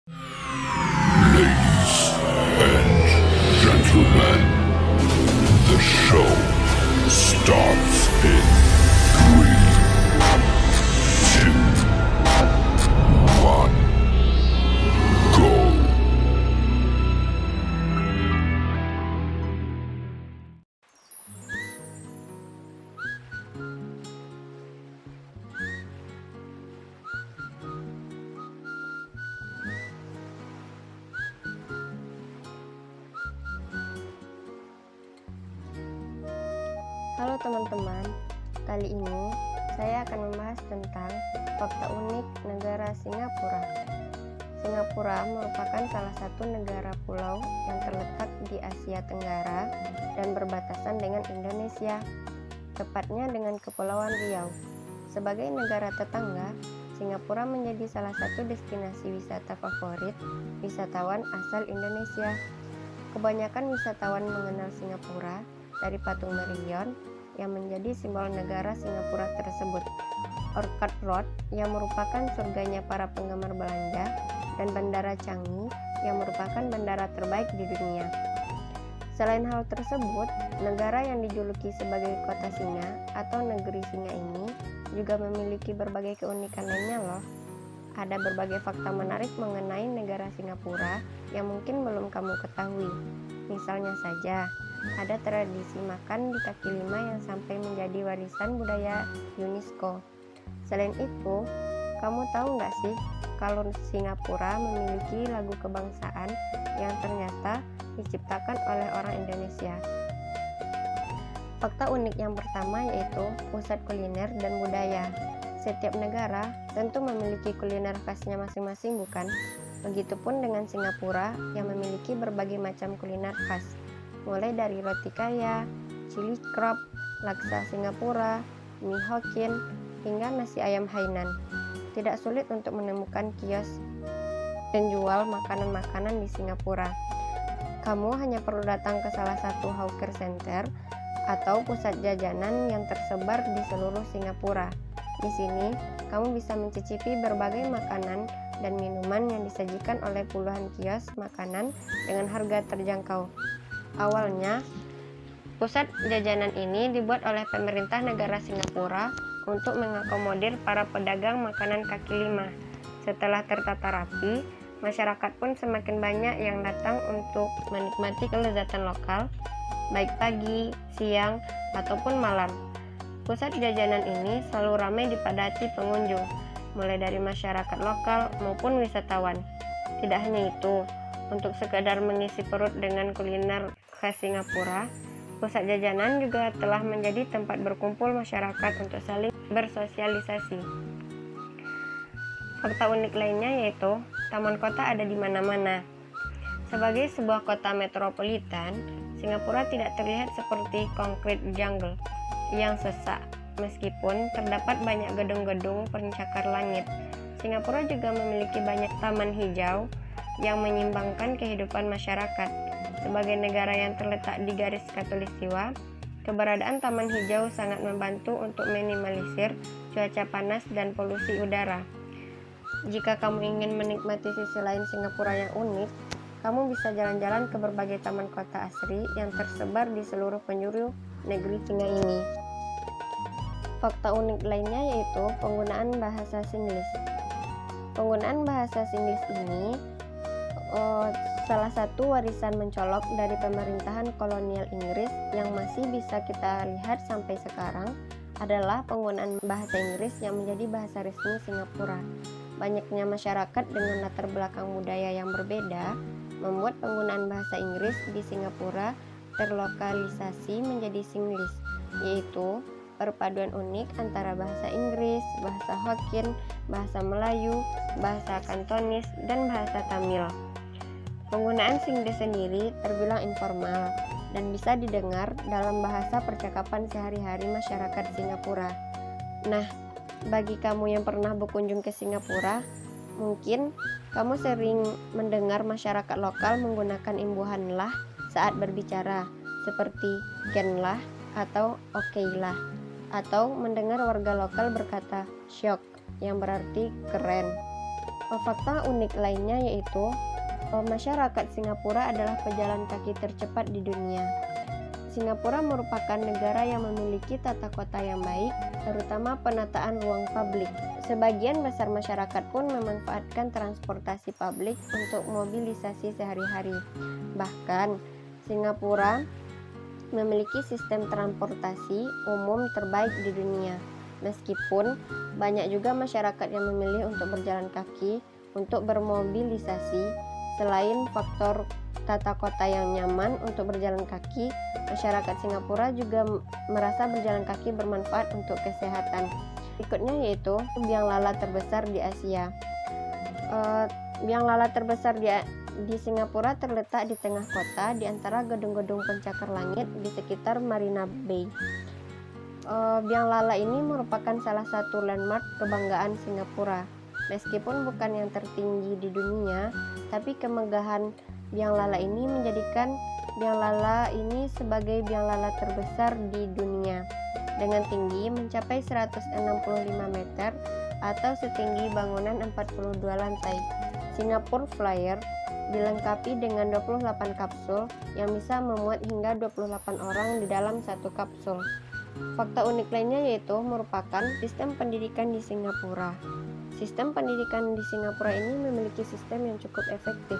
Ladies and gentlemen, the show starts in 3, 2, 1, go. Halo teman-teman, kali ini saya akan membahas tentang fakta unik negara Singapura. Singapura merupakan salah satu negara pulau yang terletak di Asia Tenggara dan berbatasan dengan Indonesia, tepatnya dengan Kepulauan Riau. Sebagai negara tetangga, Singapura menjadi salah satu destinasi wisata favorit wisatawan asal Indonesia. Kebanyakan wisatawan mengenal Singapura dari patung Merion yang menjadi simbol negara Singapura tersebut, Orchard Road yang merupakan surganya para penggemar belanja, dan Bandara Changi yang merupakan bandara terbaik di dunia. Selain hal tersebut, negara yang dijuluki sebagai kota singa atau negeri singa ini juga memiliki berbagai keunikan lainnya loh. Ada berbagai fakta menarik mengenai negara Singapura yang mungkin belum kamu ketahui. Misalnya saja, ada tradisi makan di kaki lima yang sampai menjadi warisan budaya UNESCO. Selain itu, kamu tahu nggak sih kalau Singapura memiliki lagu kebangsaan yang ternyata diciptakan oleh orang Indonesia? Fakta unik yang pertama yaitu pusat kuliner dan budaya. Setiap negara tentu memiliki kuliner khasnya masing-masing, bukan? Begitupun dengan Singapura yang memiliki berbagai macam kuliner khas, mulai dari roti kaya, chili crab, laksa Singapura, mie Hokkien, hingga nasi ayam Hainan. Tidak sulit untuk menemukan kios penjual makanan-makanan di Singapura. Kamu hanya perlu datang ke salah satu hawker center atau pusat jajanan yang tersebar di seluruh Singapura. Di sini, kamu bisa mencicipi berbagai makanan dan minuman yang disajikan oleh puluhan kios makanan dengan harga terjangkau. Awalnya, pusat jajanan ini dibuat oleh pemerintah negara Singapura untuk mengakomodir para pedagang makanan kaki lima. Setelah tertata rapi, masyarakat pun semakin banyak yang datang untuk menikmati kelezatan lokal, baik pagi, siang, ataupun malam. Pusat jajanan ini selalu ramai dipadati pengunjung, mulai dari masyarakat lokal maupun wisatawan. Tidak hanya itu, untuk sekadar mengisi perut dengan kuliner khas Singapura, pusat jajanan juga telah menjadi tempat berkumpul masyarakat untuk saling bersosialisasi. Fakta unik lainnya yaitu taman kota ada di mana-mana. Sebagai sebuah kota metropolitan, Singapura tidak terlihat seperti concrete jungle yang sesak, meskipun terdapat banyak gedung-gedung pencakar langit. Singapura juga memiliki banyak taman hijau yang menyimbangkan kehidupan masyarakat. Sebagai negara yang terletak di garis khatulistiwa, keberadaan taman hijau sangat membantu untuk minimalisir cuaca panas dan polusi udara. Jika kamu ingin menikmati sisi lain Singapura yang unik, kamu bisa jalan-jalan ke berbagai taman kota asri yang tersebar di seluruh penjuru negeri singa ini. Fakta unik lainnya yaitu penggunaan bahasa Singlish. Penggunaan bahasa Singlish ini salah satu warisan mencolok dari pemerintahan kolonial Inggris yang masih bisa kita lihat sampai sekarang adalah penggunaan bahasa Inggris yang menjadi bahasa resmi Singapura. Banyaknya masyarakat dengan latar belakang budaya yang berbeda membuat penggunaan bahasa Inggris di Singapura terlokalisasi menjadi Singlish, yaitu perpaduan unik antara bahasa Inggris, bahasa Hokkien, bahasa Melayu, bahasa Kantonis, dan bahasa Tamil. Penggunaan Singlish sendiri terbilang informal dan bisa didengar dalam bahasa percakapan sehari-hari masyarakat Singapura. Nah, bagi kamu yang pernah berkunjung ke Singapura, mungkin kamu sering mendengar masyarakat lokal menggunakan imbuhan lah saat berbicara, seperti "ken lah" atau "oke lah", atau mendengar warga lokal berkata "syok" yang berarti keren. Fakta unik lainnya yaitu masyarakat Singapura adalah pejalan kaki tercepat di dunia. Singapura merupakan negara yang memiliki tata kota yang baik, terutama penataan ruang publik. Sebagian besar masyarakat pun memanfaatkan transportasi publik untuk mobilisasi sehari-hari. Bahkan, Singapura memiliki sistem transportasi umum terbaik di dunia. Meskipun banyak juga masyarakat yang memilih untuk berjalan kaki untuk bermobilisasi, selain faktor tata kota yang nyaman untuk berjalan kaki, masyarakat Singapura juga merasa berjalan kaki bermanfaat untuk kesehatan. Berikutnya yaitu biang lala terbesar di Asia. Biang lala terbesar di Singapura terletak di tengah kota di antara gedung-gedung pencakar langit di sekitar Marina Bay. Biang lala ini merupakan salah satu landmark kebanggaan Singapura. Meskipun bukan yang tertinggi di dunia, tapi kemegahan biang lala ini menjadikan biang lala ini sebagai biang lala terbesar di dunia, dengan tinggi mencapai 165 meter atau setinggi bangunan 42 lantai. Singapore Flyer dilengkapi dengan 28 kapsul yang bisa memuat hingga 28 orang di dalam satu kapsul. Fakta unik lainnya yaitu merupakan sistem pendidikan di Singapura. Sistem pendidikan di Singapura ini memiliki sistem yang cukup efektif.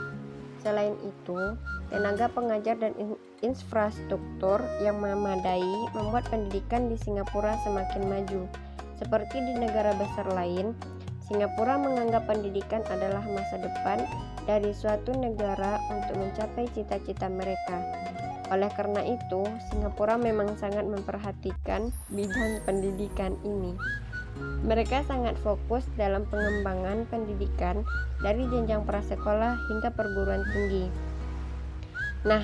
Selain itu, tenaga pengajar dan infrastruktur yang memadai membuat pendidikan di Singapura semakin maju. Seperti di negara besar lain, Singapura menganggap pendidikan adalah masa depan dari suatu negara untuk mencapai cita-cita mereka. Oleh karena itu, Singapura memang sangat memperhatikan bidang pendidikan ini. Mereka sangat fokus dalam pengembangan pendidikan dari jenjang prasekolah hingga perguruan tinggi. Nah,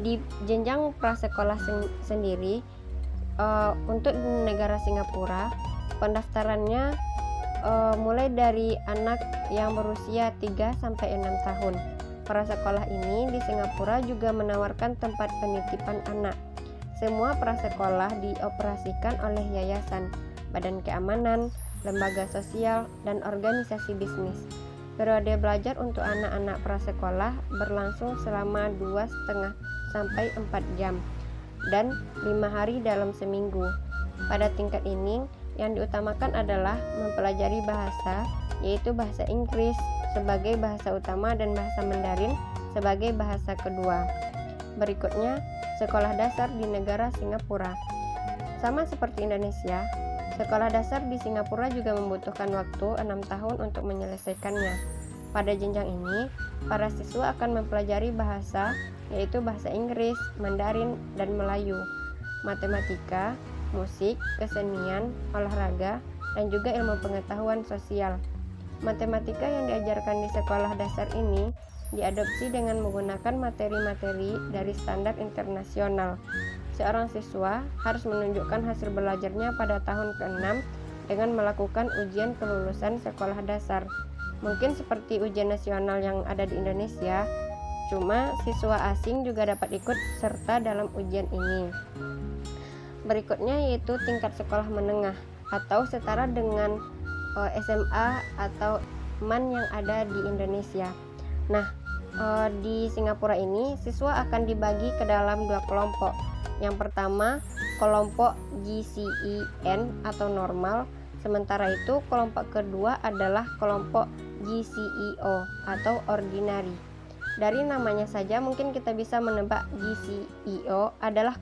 di jenjang prasekolah sendiri, untuk negara Singapura, pendaftarannya mulai dari anak yang berusia 3-6 tahun. Prasekolah ini di Singapura juga menawarkan tempat penitipan anak. Semua prasekolah dioperasikan oleh yayasan, badan keamanan, lembaga sosial, dan organisasi bisnis. Periode belajar untuk anak-anak prasekolah berlangsung selama 2,5 sampai 4 jam dan 5 hari dalam seminggu. Pada tingkat ini, yang diutamakan adalah mempelajari bahasa, yaitu bahasa Inggris sebagai bahasa utama dan bahasa Mandarin sebagai bahasa kedua. Berikutnya, sekolah dasar di negara Singapura. Sama seperti Indonesia, sekolah dasar di Singapura juga membutuhkan waktu 6 tahun untuk menyelesaikannya. Pada jenjang ini, para siswa akan mempelajari bahasa, yaitu bahasa Inggris, Mandarin, dan Melayu, matematika, musik, kesenian, olahraga, dan juga ilmu pengetahuan sosial. Matematika yang diajarkan di sekolah dasar ini diadopsi dengan menggunakan materi-materi dari standar internasional. Seorang siswa harus menunjukkan hasil belajarnya pada tahun ke-6 dengan melakukan ujian kelulusan sekolah dasar. Mungkin seperti ujian nasional yang ada di Indonesia, cuma siswa asing juga dapat ikut serta dalam ujian ini. Berikutnya yaitu tingkat sekolah menengah atau setara dengan SMA atau MAN yang ada di Indonesia. Nah, di Singapura ini siswa akan dibagi ke dalam 2 kelompok. Yang pertama, kelompok GCEN atau normal, sementara itu kelompok kedua adalah kelompok GCEO atau ordinary. Dari namanya saja mungkin kita bisa menebak GCEO adalah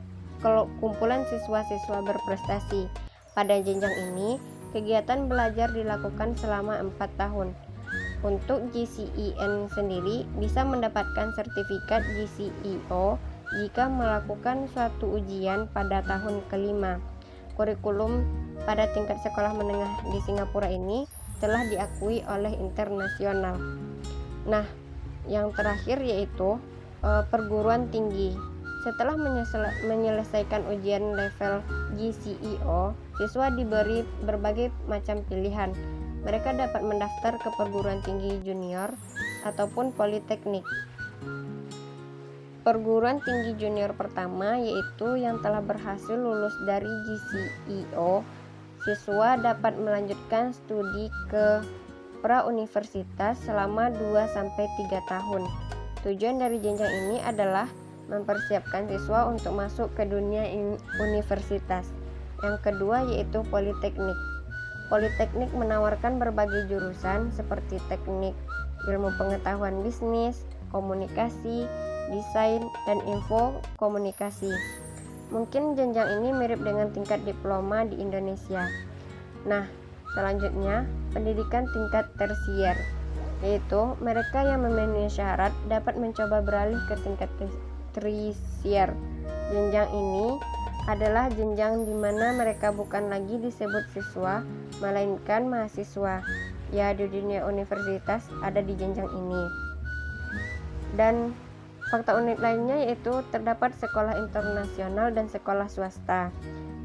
kumpulan siswa-siswa berprestasi. Pada jenjang ini, kegiatan belajar dilakukan selama 4 tahun. Untuk GCEN sendiri bisa mendapatkan sertifikat GCEO jika melakukan suatu ujian pada tahun ke-5. Kurikulum pada tingkat sekolah menengah di Singapura ini telah diakui oleh internasional. Nah, yang terakhir yaitu perguruan tinggi. Setelah menyelesaikan ujian level GCEO, siswa diberi berbagai macam pilihan. Mereka dapat mendaftar ke perguruan tinggi junior ataupun politeknik. Perguruan tinggi junior pertama yaitu yang telah berhasil lulus dari GCEO, siswa dapat melanjutkan studi ke pra-universitas selama 2-3 tahun. Tujuan dari jenjang ini adalah mempersiapkan siswa untuk masuk ke dunia universitas. Yang kedua yaitu politeknik. Politeknik menawarkan berbagai jurusan seperti teknik, ilmu pengetahuan bisnis, komunikasi, desain, dan info komunikasi. Mungkin jenjang ini mirip dengan tingkat diploma di Indonesia. Nah, selanjutnya pendidikan tingkat tersier, yaitu mereka yang memenuhi syarat dapat mencoba beralih ke tingkat tersier. Jenjang ini adalah jenjang di mana mereka bukan lagi disebut siswa, melainkan mahasiswa. Ya, di dunia universitas ada di jenjang ini. Dan fakta unik lainnya yaitu terdapat sekolah internasional dan sekolah swasta.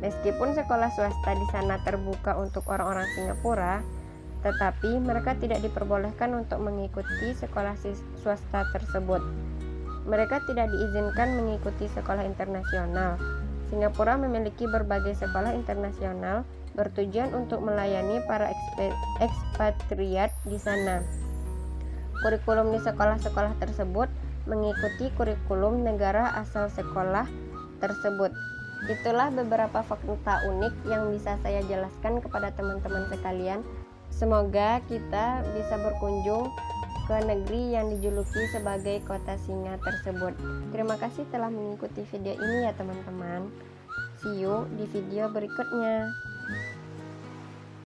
Meskipun sekolah swasta di sana terbuka untuk orang-orang Singapura, tetapi mereka tidak diperbolehkan untuk mengikuti sekolah swasta tersebut. Mereka tidak diizinkan mengikuti sekolah internasional. Singapura memiliki berbagai sekolah internasional bertujuan untuk melayani para ekspatriat di sana. Kurikulum di sekolah-sekolah tersebut mengikuti kurikulum negara asal sekolah tersebut. Itulah beberapa fakta unik yang bisa saya jelaskan kepada teman-teman sekalian. Semoga kita bisa berkunjung ke negeri yang dijuluki sebagai kota singa tersebut. Terima kasih telah mengikuti video ini ya teman-teman. See you di video berikutnya.